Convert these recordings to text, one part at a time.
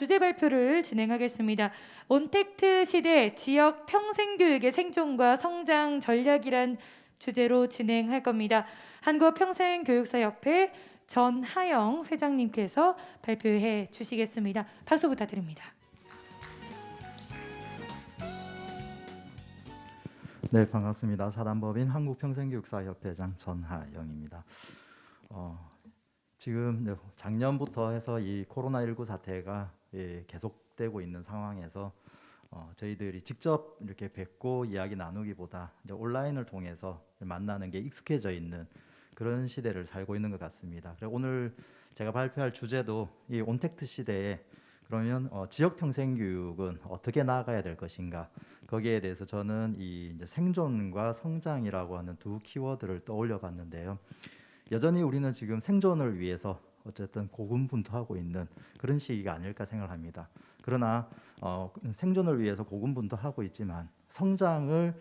주제 발표를 진행하겠습니다. 온택트 시대 지역 평생교육의 생존과 성장 전략이란 주제로 진행할 겁니다. 한국평생교육사협회 전하영 회장님께서 발표해 주시겠습니다. 박수 부탁드립니다. 네, 반갑습니다. 사단법인 한국평생교육사협회장 전하영입니다. 지금 작년부터 해서 이 코로나19 사태가 계속되고 있는 상황에서 저희들이 직접 이렇게 뵙고 이야기 나누기보다 이제 온라인을 통해서 만나는 게 익숙해져 있는 그런 시대를 살고 있는 것 같습니다. 그래서 오늘 제가 발표할 주제도 이 온택트 시대에 그러면 지역 평생교육은 어떻게 나아가야 될 것인가, 거기에 대해서 저는 이 이제 생존과 성장이라고 하는 두 키워드를 떠올려 봤는데요. 여전히 우리는 지금 생존을 위해서 어쨌든 고군분투하고 있는 그런 시기가 아닐까 생각합니다. 그러나 생존을 위해서 고군분투하고 있지만 성장을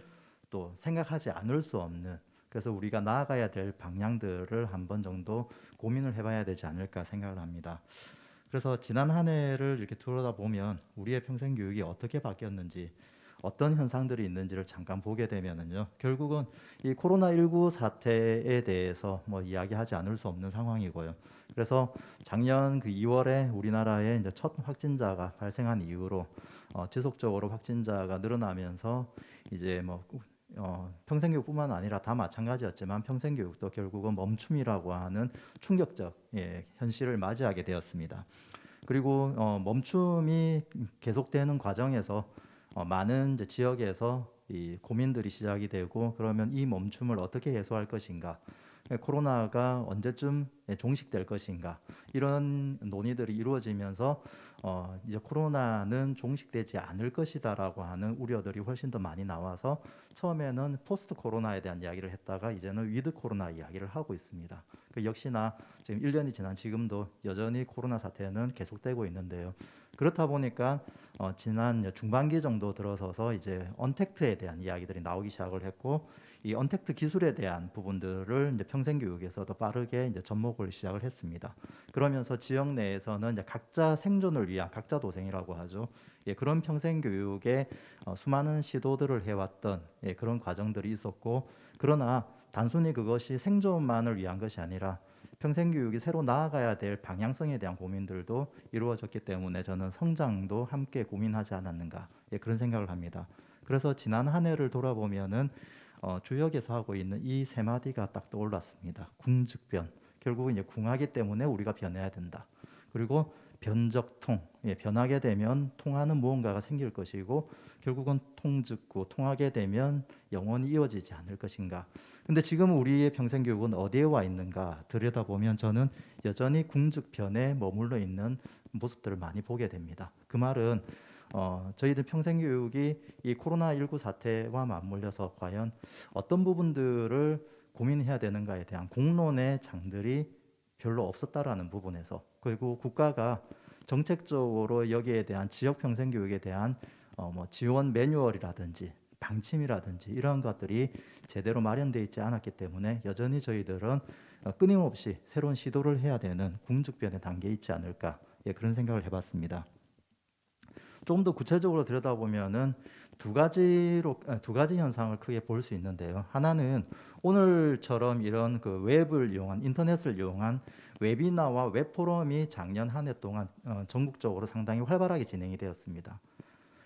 또 생각하지 않을 수 없는, 그래서 우리가 나아가야 될 방향들을 한 번 정도 고민을 해봐야 되지 않을까 생각을 합니다. 그래서 지난 한 해를 이렇게 들여다보면 우리의 평생교육이 어떻게 바뀌었는지, 어떤 현상들이 있는지를 잠깐 보게 되면은요, 결국은 이 코로나19 사태에 대해서 뭐 이야기하지 않을 수 없는 상황이고요. 그래서 작년 그 2월에 우리나라에 이제 첫 확진자가 발생한 이후로 지속적으로 확진자가 늘어나면서 이제 뭐 평생교육뿐만 아니라 다 마찬가지였지만 평생교육도 결국은 멈춤이라고 하는 충격적 현실을 맞이하게 되었습니다. 그리고 멈춤이 계속되는 과정에서 많은 이제 지역에서 이 고민들이 시작이 되고, 그러면 이 멈춤을 어떻게 해소할 것인가, 코로나가 언제쯤 종식될 것인가, 이런 논의들이 이루어지면서 이제 코로나는 종식되지 않을 것이다라고 하는 우려들이 훨씬 더 많이 나와서 처음에는 포스트 코로나에 대한 이야기를 했다가 이제는 위드 코로나 이야기를 하고 있습니다. 그 역시나 지금 1년이 지난 지금도 여전히 코로나 사태는 계속되고 있는데요. 그렇다 보니까 지난 중반기 정도 들어서서 이제 언택트에 대한 이야기들이 나오기 시작을 했고, 이 언택트 기술에 대한 부분들을 이제 평생교육에서도 빠르게 이제 접목을 시작을 했습니다. 그러면서 지역 내에서는 이제 각자 생존을 위한 각자 도생이라고 하죠. 그런 평생교육에 수많은 시도들을 해왔던 그런 과정들이 있었고, 그러나 단순히 그것이 생존만을 위한 것이 아니라 평생교육이 새로 나아가야 될 방향성에 대한 고민들도 이루어졌기 때문에 저는 성장도 함께 고민하지 않았는가, 그런 생각을 합니다. 그래서 지난 한 해를 돌아보면은 주역에서 하고 있는 이 세 마디가 딱 떠올랐습니다. 궁즉변, 결국은 이제 궁하기 때문에 우리가 변해야 된다. 그리고 변적통, 변하게 되면 통하는 무언가가 생길 것이고, 결국은 통즉구, 통하게 되면 영원히 이어지지 않을 것인가. 근데 지금 우리의 평생교육은 어디에 와 있는가 들여다보면 저는 여전히 궁즉변에 머물러 있는 모습들을 많이 보게 됩니다. 그 말은 저희들 평생교육이 이 코로나19 사태와 맞물려서 과연 어떤 부분들을 고민해야 되는가에 대한 공론의 장들이 별로 없었다라는 부분에서, 그리고 국가가 정책적으로 여기에 대한 지역 평생교육에 대한 뭐 지원 매뉴얼이라든지 방침이라든지 이러한 것들이 제대로 마련되어 있지 않았기 때문에 여전히 저희들은 끊임없이 새로운 시도를 해야 되는 궁즉변의 단계에 있지 않을까, 그런 생각을 해봤습니다. 조금 더 구체적으로 들여다보면은 두 가지 현상을 크게 볼 수 있는데요. 하나는 오늘처럼 이런 그 웹을 이용한, 인터넷을 이용한 웨비나와 웹포럼이 작년 한 해 동안 전국적으로 상당히 활발하게 진행이 되었습니다.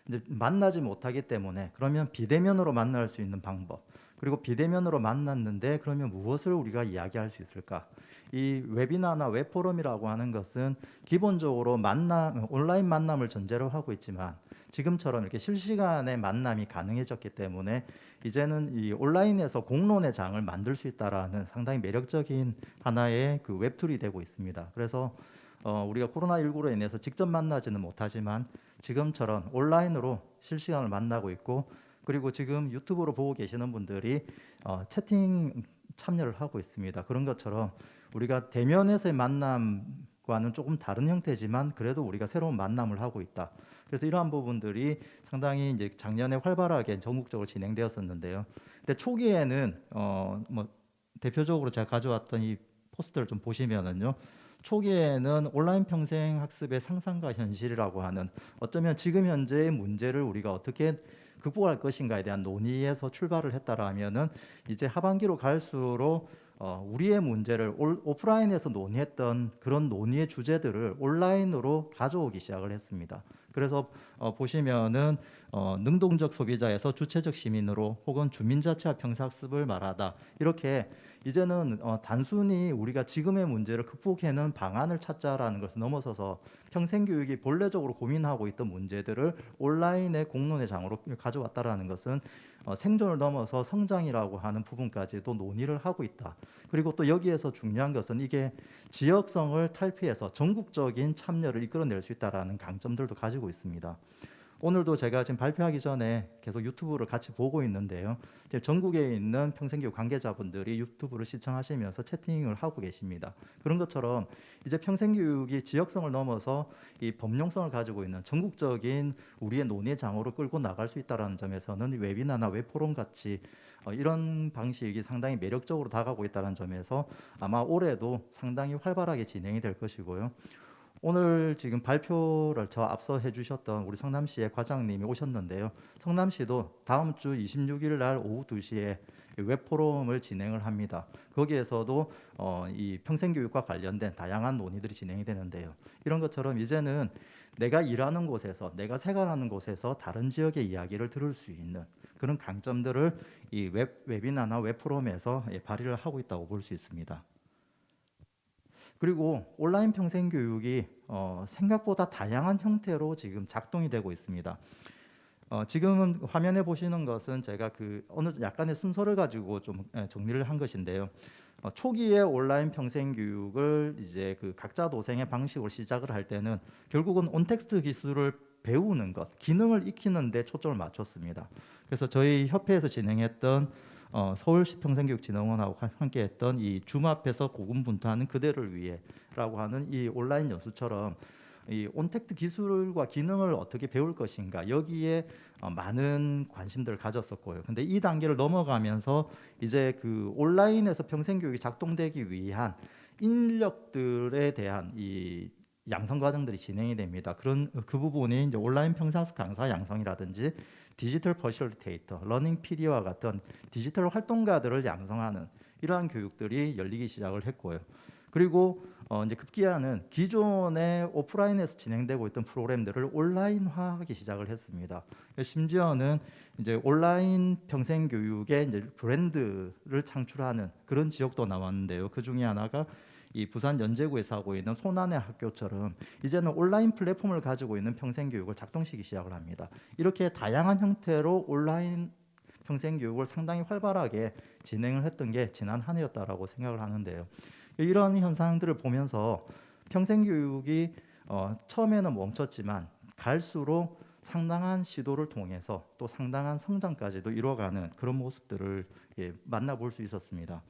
이제 만나지 못하기 때문에 그러면 비대면으로 만날 수 있는 방법, 그리고 비대면으로 만났는데 그러면 무엇을 우리가 이야기할 수 있을까? 이 웨비나나 웹포럼이라고 하는 것은 기본적으로 온라인 만남을 전제로 하고 있지만 지금처럼 이렇게 실시간의 만남이 가능해졌기 때문에 이제는 이 온라인에서 공론의 장을 만들 수 있다라는 상당히 매력적인 하나의 그 웹툴이 되고 있습니다. 그래서 우리가 코로나19로 인해서 직접 만나지는 못하지만 지금처럼 온라인으로 실시간을 만나고 있고, 그리고 지금 유튜브로 보고 계시는 분들이 채팅 참여를 하고 있습니다. 그런 것처럼 우리가 대면에서의 만남과는 조금 다른 형태지만 그래도 우리가 새로운 만남을 하고 있다. 그래서 이러한 부분들이 상당히 이제 작년에 활발하게 전국적으로 진행되었었는데요. 근데 초기에는 뭐 대표적으로 제가 가져왔던 이 포스터를 좀 보시면은요, 초기에는 온라인 평생 학습의 상상과 현실이라고 하는 어쩌면 지금 현재의 문제를 우리가 어떻게 극복할 것인가에 대한 논의에서 출발을 했다라면은 이제 하반기로 갈수록 우리의 문제를 오프라인에서 논의했던 그런 논의의 주제들을 온라인으로 가져오기 시작을 했습니다. 그래서 보시면은 능동적 소비자에서 주체적 시민으로 혹은 주민자치와 평사학습을 말하다 이렇게 이제는 단순히 우리가 지금의 문제를 극복해내는 방안을 찾자라는 것을 넘어서서 평생교육이 본래적으로 고민하고 있던 문제들을 온라인의 공론의 장으로 가져왔다라는 것은 생존을 넘어서 성장이라고 하는 부분까지도 논의를 하고 있다. 그리고 또 여기에서 중요한 것은 이게 지역성을 탈피해서 전국적인 참여를 이끌어낼 수 있다라는 강점들도 가지고 있습니다. 오늘도 제가 지금 발표하기 전에 계속 유튜브를 같이 보고 있는데요. 지금 전국에 있는 평생교육 관계자분들이 유튜브를 시청하시면서 채팅을 하고 계십니다. 그런 것처럼 이제 평생교육이 지역성을 넘어서 이 범용성을 가지고 있는 전국적인 우리의 논의 장으로 끌고 나갈 수 있다는 점에서는 웨비나나 웹포럼 같이 이런 방식이 상당히 매력적으로 다가오고 있다는 점에서 아마 올해도 상당히 활발하게 진행이 될 것이고요. 오늘 지금 발표를 저 앞서 해주셨던 우리 성남시의 과장님이 오셨는데요. 성남시도 다음 주 26일 날 오후 2시에 웹포럼을 진행을 합니다. 거기에서도 이 평생교육과 관련된 다양한 논의들이 진행이 되는데요. 이런 것처럼 이제는 내가 일하는 곳에서, 내가 생활하는 곳에서 다른 지역의 이야기를 들을 수 있는 그런 강점들을 이 웹이나나 웹포럼에서 발휘를 하고 있다고 볼 수 있습니다. 그리고 온라인 평생교육이 생각보다 다양한 형태로 지금 작동이 되고 있습니다. 지금은 화면에 보시는 것은 제가 어느 약간의 순서를 가지고 좀 정리를 한 것인데요. 초기에 온라인 평생교육을 이제 각자 도생의 방식으로 시작을 할 때는 결국은 온텍스트 기술을 배우는 것, 기능을 익히는 데 초점을 맞췄습니다. 그래서 저희 협회에서 진행했던 서울시 평생교육진흥원하고 함께했던 이 줌 앞에서 고군분투하는 그대를 위해라고 하는 이 온라인 연수처럼 이 온택트 기술과 기능을 어떻게 배울 것인가 여기에 많은 관심들을 가졌었고요. 근데 이 단계를 넘어가면서 이제 온라인에서 평생교육이 작동되기 위한 인력들에 대한 이 양성 과정들이 진행이 됩니다. 그 부분이 이제 온라인 평생학습 강사 양성이라든지 디지털 퍼실리테이터, 러닝 PD와 같은 디지털 활동가들을 양성하는 이러한 교육들이 열리기 시작을 했고요. 그리고 이제 급기야는 기존의 오프라인에서 진행되고 있던 프로그램들을 온라인화하기 시작을 했습니다. 심지어는 이제 온라인 평생교육의 이제 브랜드를 창출하는 그런 지역도 나왔는데요. 그 중에 하나가 이 부산 연제구에서 하고 있는 손안의 학교처럼 이제는 온라인 플랫폼을 가지고 있는 평생교육을 작동시키기 시작을 합니다. 이렇게 다양한 형태로 온라인 평생교육을 상당히 활발하게 진행을 했던 게 지난 한 해였다라고 생각을 하는데요. 이런 현상들을 보면서 평생교육이 처음에는 멈췄지만 갈수록 상당한 시도를 통해서 또 상당한 성장까지도 이루어가는 그런 모습들을 만나볼 수 있었습니다.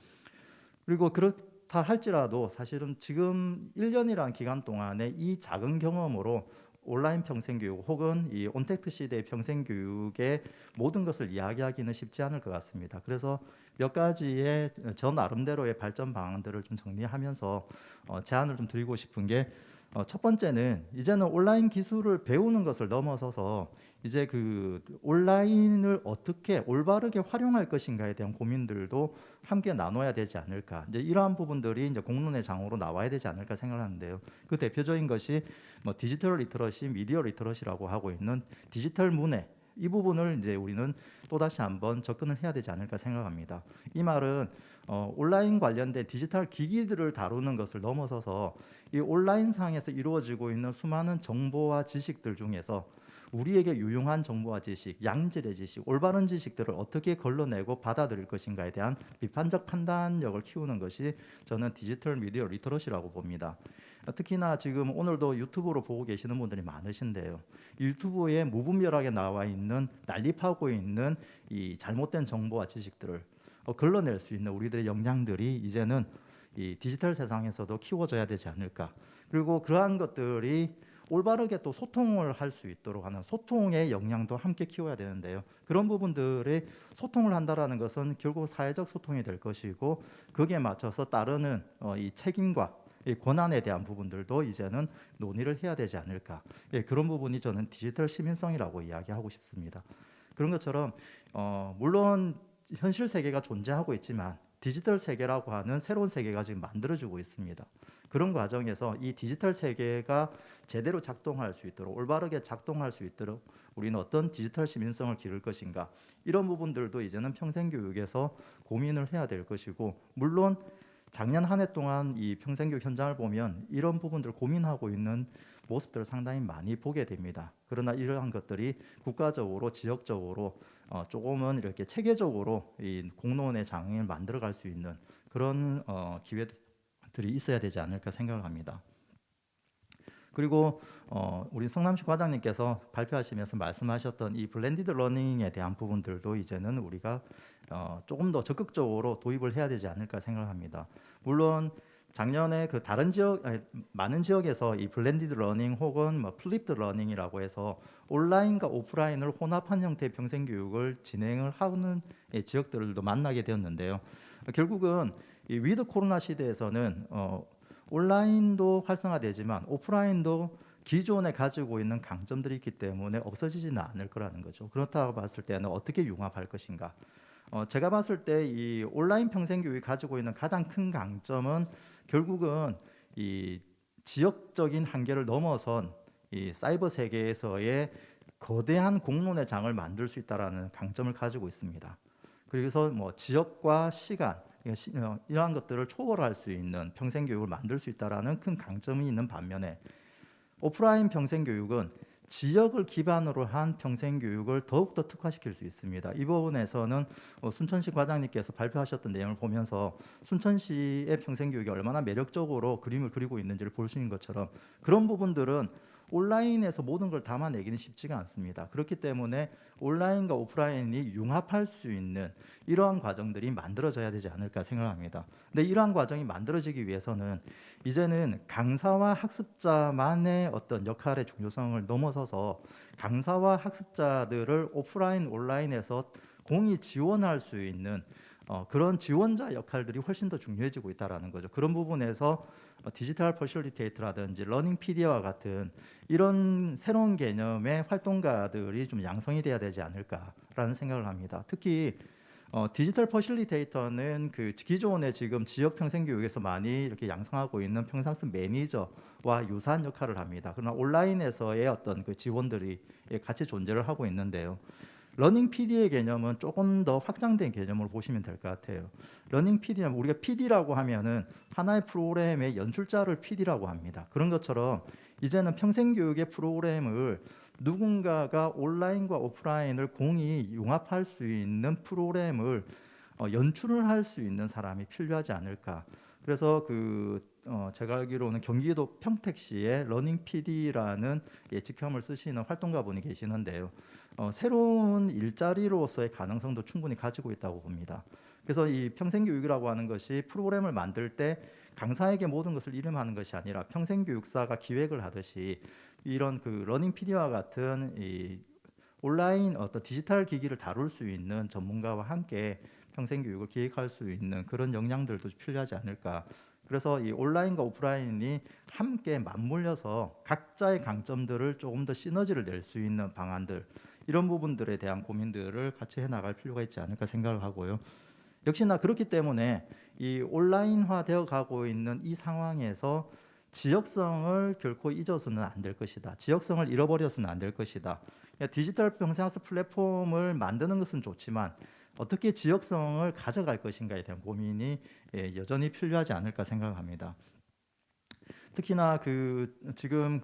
그리고 그렇다 할지라도 사실은 지금 1년이라는 기간 동안에 이 작은 경험으로 온라인 평생교육 혹은 이 온택트 시대의 평생교육의 모든 것을 이야기하기는 쉽지 않을 것 같습니다. 그래서 몇 가지의 저 나름대로의 발전 방안들을 좀 정리하면서 제안을 좀 드리고 싶은 게 첫 번째는 이제는 온라인 기술을 배우는 것을 넘어서서 이제 온라인을 어떻게 올바르게 활용할 것인가에 대한 고민들도 함께 나눠야 되지 않을까. 이제 이러한 부분들이 이제 공론의 장으로 나와야 되지 않을까 생각하는데요. 그 대표적인 것이 디지털 리터러시, 미디어 리터러시라고 하고 있는 디지털 문해. 이 부분을 이제 우리는 또다시 한번 접근을 해야 되지 않을까 생각합니다. 이 말은 온라인 관련된 디지털 기기들을 다루는 것을 넘어서서 이 온라인 상에서 이루어지고 있는 수많은 정보와 지식들 중에서 우리에게 유용한 정보와 지식, 양질의 지식, 올바른 지식들을 어떻게 걸러내고 받아들일 것인가에 대한 비판적 판단력을 키우는 것이 저는 디지털 미디어 리터러시라고 봅니다. 특히나 지금 오늘도 유튜브로 보고 계시는 분들이 많으신데요. 유튜브에 무분별하게 나와 있는 난립하고 있는 이 잘못된 정보와 지식들을 걸러낼 수 있는 우리들의 역량들이 이제는 이 디지털 세상에서도 키워져야 되지 않을까. 그리고 그러한 것들이 올바르게 또 소통을 할 수 있도록 하는 소통의 역량도 함께 키워야 되는데요. 그런 부분들이 소통을 한다라는 것은 결국 사회적 소통이 될 것이고 거기에 맞춰서 따르는 이 책임과 이 권한에 대한 부분들도 이제는 논의를 해야 되지 않을까. 예, 그런 부분이 저는 디지털 시민성이라고 이야기하고 싶습니다. 그런 것처럼 물론 현실 세계가 존재하고 있지만 디지털 세계라고 하는 새로운 세계가 지금 만들어지고 있습니다. 그런 과정에서 이 디지털 세계가 제대로 작동할 수 있도록, 올바르게 작동할 수 있도록 우리는 어떤 디지털 시민성을 기를 것인가, 이런 부분들도 이제는 평생교육에서 고민을 해야 될 것이고, 물론 작년 한 해 동안 이 평생교육 현장을 보면 이런 부분들 고민하고 있는 모습들을 상당히 많이 보게 됩니다. 그러나 이러한 것들이 국가적으로, 지역적으로 조금은 이렇게 체계적으로 이 공론의 장을 만들어갈 수 있는 그런 기회들이 있어야 되지 않을까 생각을 합니다. 그리고 우리 성남시 과장님께서 발표하시면서 말씀하셨던 이 블렌디드 러닝에 대한 부분들도 이제는 우리가 조금 더 적극적으로 도입을 해야 되지 않을까 생각합니다. 물론 작년에 그 다른 지역, 많은 지역에서 이 블렌디드 러닝 혹은 뭐 플립드 러닝이라고 해서 온라인과 오프라인을 혼합한 형태의 평생교육을 진행을 하는 지역들도 만나게 되었는데요. 결국은 이 위드 코로나 시대에서는 온라인도 활성화되지만 오프라인도 기존에 가지고 있는 강점들이 있기 때문에 없어지지는 않을 거라는 거죠. 그렇다고 봤을 때는 어떻게 융합할 것인가. 제가 봤을 때 이 온라인 평생교육이 가지고 있는 가장 큰 강점은 결국은 이 지역적인 한계를 넘어선 이 사이버 세계에서의 거대한 공론의 장을 만들 수 있다라는 강점을 가지고 있습니다. 그래서 뭐 지역과 시간 이러한 것들을 초월할 수 있는 평생교육을 만들 수 있다라는 큰 강점이 있는 반면에 오프라인 평생교육은 지역을 기반으로 한 평생교육을 더욱더 특화시킬 수 있습니다. 이 부분에서는 순천시 과장님께서 발표하셨던 내용을 보면서 순천시의 평생교육이 얼마나 매력적으로 그림을 그리고 있는지를 볼 수 있는 것처럼 그런 부분들은 온라인에서 모든 걸 담아내기는 쉽지가 않습니다. 그렇기 때문에 온라인과 오프라인이 융합할 수 있는 이러한 과정들이 만들어져야 되지 않을까 생각합니다. 근데 이러한 과정이 만들어지기 위해서는 이제는 강사와 학습자만의 어떤 역할의 중요성을 넘어서서 강사와 학습자들을 오프라인, 온라인에서 공히 지원할 수 있는 그런 지원자 역할들이 훨씬 더 중요해지고 있다는 거죠. 그런 부분에서 디지털 퍼실리테이터라든지 러닝 PD와 같은 이런 새로운 개념의 활동가들이 좀 양성이 돼야 되지 않을까라는 생각을 합니다. 특히 디지털 퍼실리테이터는 그 기존의 지금 지역 평생교육에서 많이 이렇게 양성하고 있는 평상습 매니저와 유사한 역할을 합니다. 그러나 온라인에서의 어떤 그 지원들이 같이 존재를 하고 있는데요. 러닝 PD의 개념은 조금 더 확장된 개념으로 보시면 될 것 같아요. 러닝 PD는 우리가 PD라고 하면은 하나의 프로그램의 연출자를 PD라고 합니다. 그런 것처럼 이제는 평생교육의 프로그램을 누군가가 온라인과 오프라인을 공히 융합할 수 있는 프로그램을 연출을 할 수 있는 사람이 필요하지 않을까. 그래서 제가 알기로는 경기도 평택시에 러닝 PD라는 직함을 쓰시는 활동가분이 계시는데요. 새로운 일자리로서의 가능성도 충분히 가지고 있다고 봅니다. 그래서 이 평생교육이라고 하는 것이 프로그램을 만들 때 강사에게 모든 것을 이름하는 것이 아니라 평생교육사가 기획을 하듯이 이런 그 러닝 PD와 같은 이 온라인 어떤 디지털 기기를 다룰 수 있는 전문가와 함께 평생교육을 기획할 수 있는 그런 역량들도 필요하지 않을까. 그래서 이 온라인과 오프라인이 함께 맞물려서 각자의 강점들을 조금 더 시너지를 낼 수 있는 방안들, 이런 부분들에 대한 고민들을 같이 해나갈 필요가 있지 않을까 생각을 하고요. 역시나 그렇기 때문에 이 온라인화 되어 가고 있는 이 상황에서 지역성을 결코 잊어서는 안 될 것이다. 지역성을 잃어버려서는 안 될 것이다. 디지털 평생학습 플랫폼을 만드는 것은 좋지만 어떻게 지역성을 가져갈 것인가에 대한 고민이 여전히 필요하지 않을까 생각합니다. 특히나 지금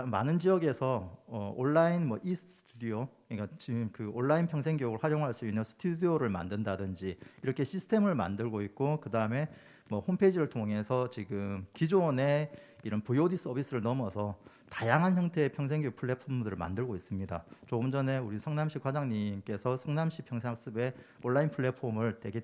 많은 지역에서 온라인 이 스튜디오, 그러니까 지금 그 온라인 평생교육을 활용할 수 있는 스튜디오를 만든다든지 이렇게 시스템을 만들고 있고, 그 다음에 홈페이지를 통해서 지금 기존의 이런 VOD 서비스를 넘어서 다양한 형태의 평생교육 플랫폼들을 만들고 있습니다. 조금 전에 우리 성남시 과장님께서 성남시 평생학습의 온라인 플랫폼을 되게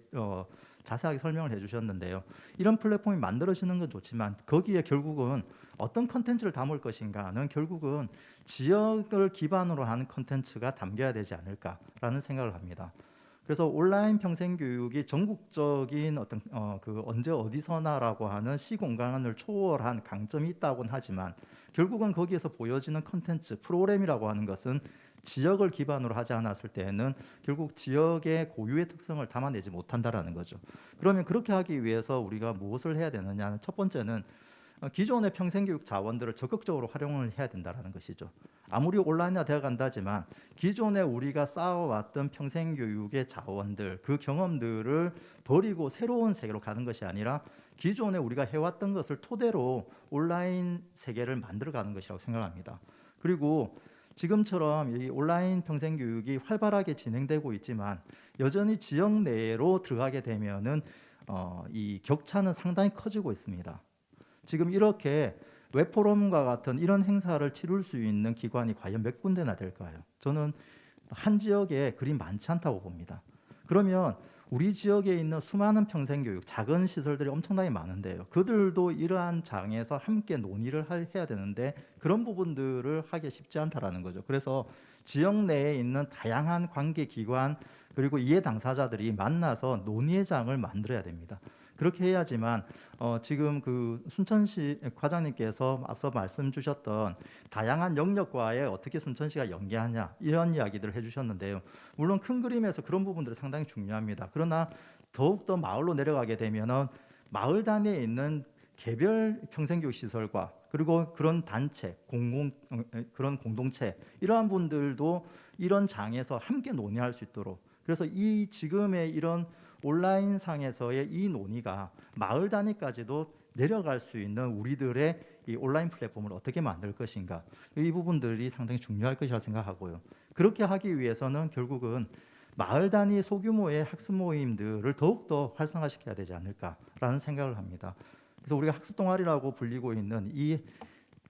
자세하게 설명을 해주셨는데요. 이런 플랫폼이 만들어지는 건 좋지만 거기에 결국은 어떤 컨텐츠를 담을 것인가는 결국은 지역을 기반으로 하는 컨텐츠가 담겨야 되지 않을까라는 생각을 합니다. 그래서 온라인 평생 교육이 전국적인 어떤 그 언제 어디서나라고 하는 시공간을 초월한 강점이 있다고는 하지만 결국은 거기에서 보여지는 컨텐츠 프로그램이라고 하는 것은 지역을 기반으로 하지 않았을 때에는 결국 지역의 고유의 특성을 담아내지 못한다라는 거죠. 그러면 그렇게 하기 위해서 우리가 무엇을 해야 되느냐는 첫 번째는 기존의 평생교육 자원들을 적극적으로 활용을 해야 된다는 것이죠. 아무리 온라인화 되어 간다지만 기존에 우리가 쌓아왔던 평생교육의 자원들, 그 경험들을 버리고 새로운 세계로 가는 것이 아니라 기존에 우리가 해왔던 것을 토대로 온라인 세계를 만들어가는 것이라고 생각합니다. 그리고 지금처럼 이 온라인 평생교육이 활발하게 진행되고 있지만 여전히 지역 내로 들어가게 되면은 이 격차는 상당히 커지고 있습니다. 지금 이렇게 웹포럼과 같은 이런 행사를 치룰 수 있는 기관이 과연 몇 군데나 될까요? 저는 한 지역에 그리 많지 않다고 봅니다. 그러면 우리 지역에 있는 수많은 평생교육, 작은 시설들이 엄청나게 많은데요. 그들도 이러한 장에서 함께 논의를 해야 되는데 그런 부분들을 하기 쉽지 않다라는 거죠. 그래서 지역 내에 있는 다양한 관계기관 그리고 이해 당사자들이 만나서 논의의 장을 만들어야 됩니다. 그렇게 해야지만 지금 그 순천시 과장님께서 앞서 말씀 주셨던 다양한 영역과에 어떻게 순천시가 연계하냐 이런 이야기들을 해주셨는데요. 물론 큰 그림에서 그런 부분들이 상당히 중요합니다. 그러나 더욱더 마을로 내려가게 되면은 마을 단위에 있는 개별 평생교육 시설과 그리고 그런 단체, 그런 공동체 이러한 분들도 이런 장에서 함께 논의할 수 있도록 그래서 이 지금의 이런 온라인 상에서의 이 논의가 마을 단위까지도 내려갈 수 있는 우리들의 이 온라인 플랫폼을 어떻게 만들 것인가 이 부분들이 상당히 중요할 것이라 생각하고요. 그렇게 하기 위해서는 결국은 마을 단위 소규모의 학습 모임들을 더욱더 활성화시켜야 되지 않을까라는 생각을 합니다. 그래서 우리가 학습 동아리라고 불리고 있는 이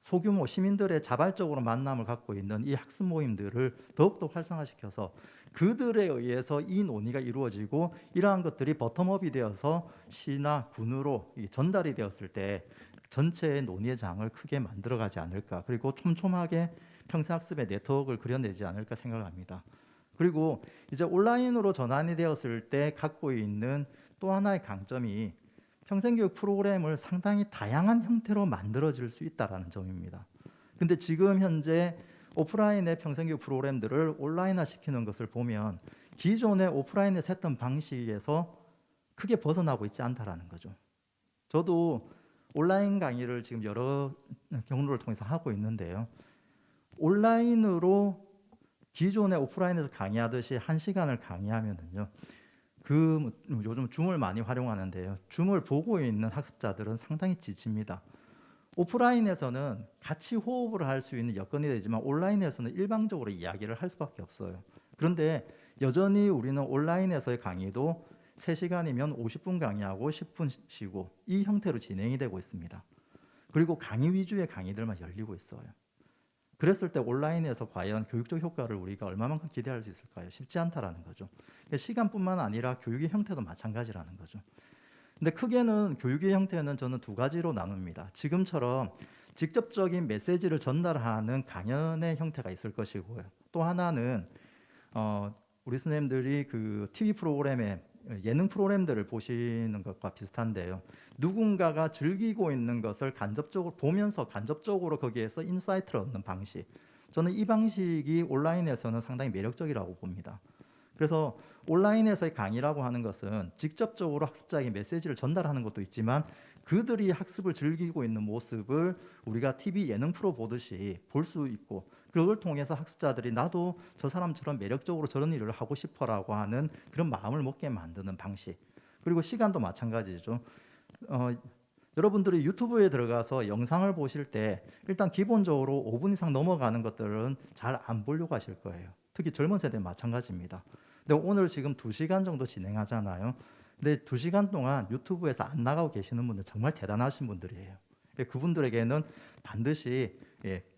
소규모 시민들의 자발적으로 만남을 갖고 있는 이 학습 모임들을 더욱더 활성화시켜서 그들에 의해서 이 논의가 이루어지고 이러한 것들이 버텀업이 되어서 시나 군으로 전달이 되었을 때 전체의 논의의 장을 크게 만들어가지 않을까 그리고 촘촘하게 평생학습의 네트워크를 그려내지 않을까 생각합니다. 그리고 이제 온라인으로 전환이 되었을 때 갖고 있는 또 하나의 강점이 평생교육 프로그램을 상당히 다양한 형태로 만들어질 수 있다는 점입니다. 근데 지금 현재 오프라인의 평생교육 프로그램들을 온라인화 시키는 것을 보면 기존의 오프라인에서 했던 방식에서 크게 벗어나고 있지 않다라는 거죠. 저도 온라인 강의를 지금 여러 경로를 통해서 하고 있는데요. 온라인으로 기존의 오프라인에서 강의하듯이 1시간을 강의하면은요. 요즘 줌을 많이 활용하는데요. 줌을 보고 있는 학습자들은 상당히 지칩니다. 오프라인에서는 같이 호흡을 할 수 있는 여건이 되지만 온라인에서는 일방적으로 이야기를 할 수밖에 없어요. 그런데 여전히 우리는 온라인에서의 강의도 3시간이면 50분 강의하고 10분 쉬고 이 형태로 진행이 되고 있습니다. 그리고 강의 위주의 강의들만 열리고 있어요. 그랬을 때 온라인에서 과연 교육적 효과를 우리가 얼마만큼 기대할 수 있을까요? 쉽지 않다라는 거죠. 시간뿐만 아니라 교육의 형태도 마찬가지라는 거죠. 근데 크게는 교육의 형태는 저는 2가지로 나눕니다. 지금처럼 직접적인 메시지를 전달하는 강연의 형태가 있을 것이고요. 또 하나는 우리 선생님들이 그 TV 프로그램에 예능 프로그램들을 보시는 것과 비슷한데요. 누군가가 즐기고 있는 것을 간접적으로 보면서 간접적으로 거기에서 인사이트를 얻는 방식. 저는 이 방식이 온라인에서는 상당히 매력적이라고 봅니다. 그래서 온라인에서의 강의라고 하는 것은 직접적으로 학습자에게 메시지를 전달하는 것도 있지만 그들이 학습을 즐기고 있는 모습을 우리가 TV 예능 프로 보듯이 볼 수 있고 그걸 통해서 학습자들이 나도 저 사람처럼 매력적으로 저런 일을 하고 싶어라고 하는 그런 마음을 먹게 만드는 방식. 그리고 시간도 마찬가지죠. 여러분들이 유튜브에 들어가서 영상을 보실 때 일단 기본적으로 5분 이상 넘어가는 것들은 잘 안 보려고 하실 거예요. 특히 젊은 세대는 마찬가지입니다. 근데 오늘 지금 2시간 정도 진행하잖아요. 근데 2시간 동안 유튜브에서 안 나가고 계시는 분들 정말 대단하신 분들이에요. 그분들에게는 반드시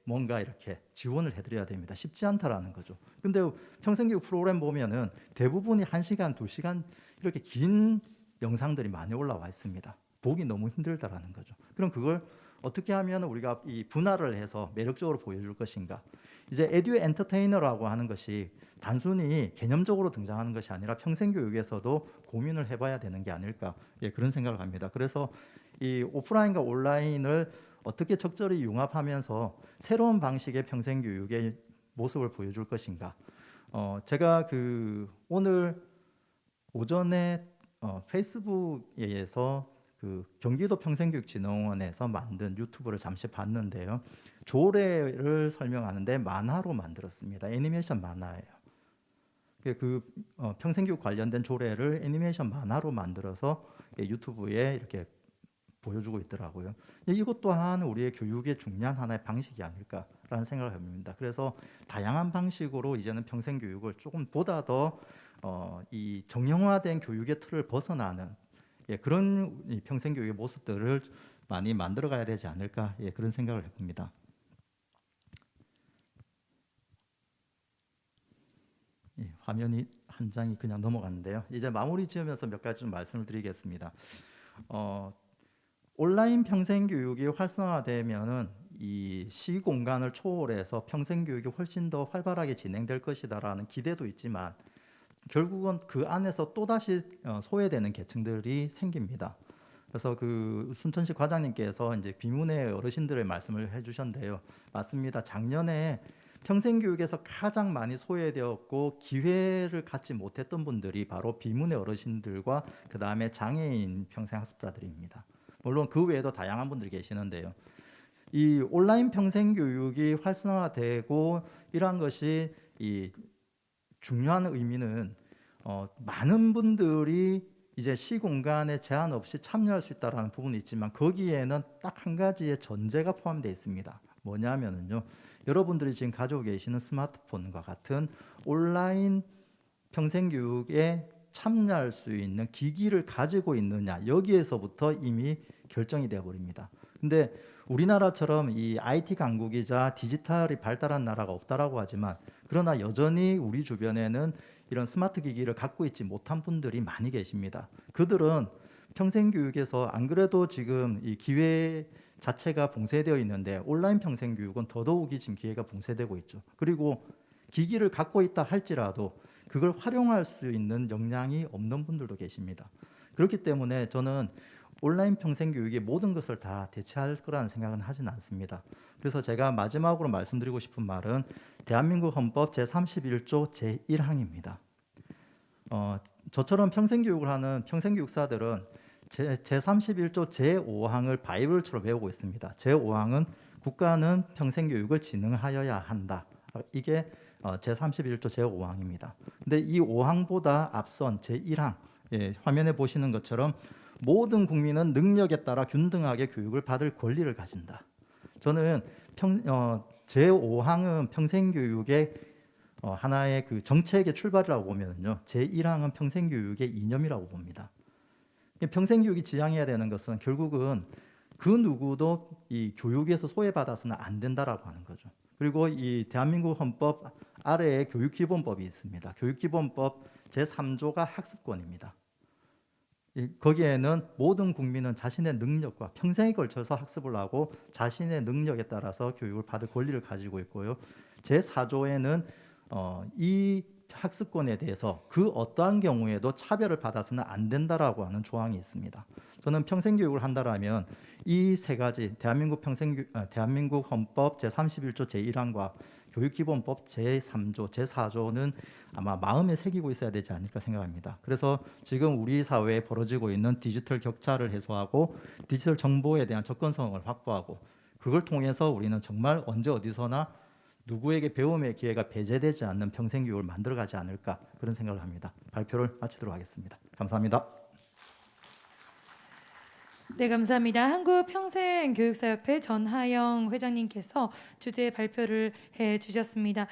뭔가 이렇게 지원을 해드려야 됩니다. 쉽지 않다라는 거죠. 근데 평생교육 프로그램 보면은 대부분이 1시간, 2시간 이렇게 긴 영상들이 많이 올라와 있습니다. 보기 너무 힘들다라는 거죠. 그럼 그걸 어떻게 하면 우리가 이 분할을 해서 매력적으로 보여줄 것인가? 이제 에듀 엔터테이너라고 하는 것이 단순히 개념적으로 등장하는 것이 아니라 평생 교육에서도 고민을 해봐야 되는 게 아닐까, 예, 그런 생각을 합니다. 그래서 이 오프라인과 온라인을 어떻게 적절히 융합하면서 새로운 방식의 평생 교육의 모습을 보여줄 것인가. 제가 그 오늘 오전에 페이스북에서 그 경기도 평생교육진흥원에서 만든 유튜브를 잠시 봤는데요. 조례를 설명하는데 만화로 만들었습니다. 애니메이션 만화예요. 평생교육 관련된 조례를 애니메이션 만화로 만들어서 유튜브에 이렇게 보여주고 있더라고요. 이것 또한 우리의 교육의 중요한 하나의 방식이 아닐까라는 생각을 해봅니다. 그래서 다양한 방식으로 이제는 평생교육을 조금 보다 더 이 정형화된 교육의 틀을 벗어나는, 예, 그런 이 평생교육의 모습들을 많이 만들어가야 되지 않을까, 예, 그런 생각을 해봅니다. 예, 화면이 한 장이 그냥 넘어갔는데요. 이제 마무리 지으면서 몇 가지 좀 말씀을 드리겠습니다. 온라인 평생교육이 활성화되면은 이 시공간을 초월해서 평생교육이 훨씬 더 활발하게 진행될 것이다라는 기대도 있지만 결국은 그 안에서 또다시 소외되는 계층들이 생깁니다. 그래서 그 순천시 과장님께서 이제 비문의 어르신들의 말씀을 해주셨는데요. 맞습니다. 작년에 평생교육에서 가장 많이 소외되었고 기회를 갖지 못했던 분들이 바로 비문의 어르신들과 그 다음에 장애인 평생학습자들입니다. 물론 그 외에도 다양한 분들이 계시는데요. 이 온라인 평생교육이 활성화되고 이러한 것이 이 중요한 의미는 많은 분들이 이제 시공간에 제한 없이 참여할 수 있다는 부분이 있지만 거기에는 딱 한 가지의 전제가 포함되어 있습니다. 뭐냐면요, 여러분들이 지금 가지고 계시는 스마트폰과 같은 온라인 평생교육에 참여할 수 있는 기기를 가지고 있느냐, 여기에서부터 이미 결정이 되어 버립니다. 근데 우리나라처럼 이 IT 강국이자 디지털이 발달한 나라가 없다라고 하지만 그러나 여전히 우리 주변에는 이런 스마트 기기를 갖고 있지 못한 분들이 많이 계십니다. 그들은 평생교육에서 안 그래도 지금 이 기회 자체가 봉쇄되어 있는데 온라인 평생교육은 더더욱이 지금 기회가 봉쇄되고 있죠. 그리고 기기를 갖고 있다 할지라도 그걸 활용할 수 있는 역량이 없는 분들도 계십니다. 그렇기 때문에 저는 온라인 평생교육이 모든 것을 다 대체할 거라는 생각은 하진 않습니다. 그래서 제가 마지막으로 말씀드리고 싶은 말은 대한민국 헌법 제31조 제1항입니다. 저처럼 평생교육을 하는 평생교육사들은 제31조 제5항을 바이블처럼 외우고 있습니다. 제5항은 국가는 평생교육을 진흥하여야 한다. 이게 제31조 제5항입니다. 근데 이 5항보다 앞선 제1항, 예, 화면에 보시는 것처럼 모든 국민은 능력에 따라 균등하게 교육을 받을 권리를 가진다. 저는 제5항은 평생교육의 하나의 그 정책의 출발이라고 보면요, 제1항은 평생교육의 이념이라고 봅니다. 평생교육이 지향해야 되는 것은 결국은 그 누구도 이 교육에서 소외받아서는 안 된다라고 하는 거죠. 그리고 이 대한민국 헌법 아래에 교육기본법이 있습니다. 교육기본법 제3조가 학습권입니다. 거기에는 모든 국민은 자신의 능력과 평생에 걸쳐서 학습을 하고 자신의 능력에 따라서 교육을 받을 권리를 가지고 있고요. 제4조에는 이 학습권에 대해서 그 어떠한 경우에도 차별을 받아서는 안 된다라고 하는 조항이 있습니다. 저는 평생교육을 한다라면 이 세 가지 대한민국 헌법 제31조 제1항과 교육기본법 제3조, 제4조는 아마 마음에 새기고 있어야 되지 않을까 생각합니다. 그래서 지금 우리 사회에 벌어지고 있는 디지털 격차를 해소하고 디지털 정보에 대한 접근성을 확보하고 그걸 통해서 우리는 정말 언제 어디서나 누구에게 배움의 기회가 배제되지 않는 평생교육을 만들어가지 않을까 그런 생각을 합니다. 발표를 마치도록 하겠습니다. 감사합니다. 네, 감사합니다. 한국평생교육사협회 전하영 회장님께서 주제 발표를 해주셨습니다.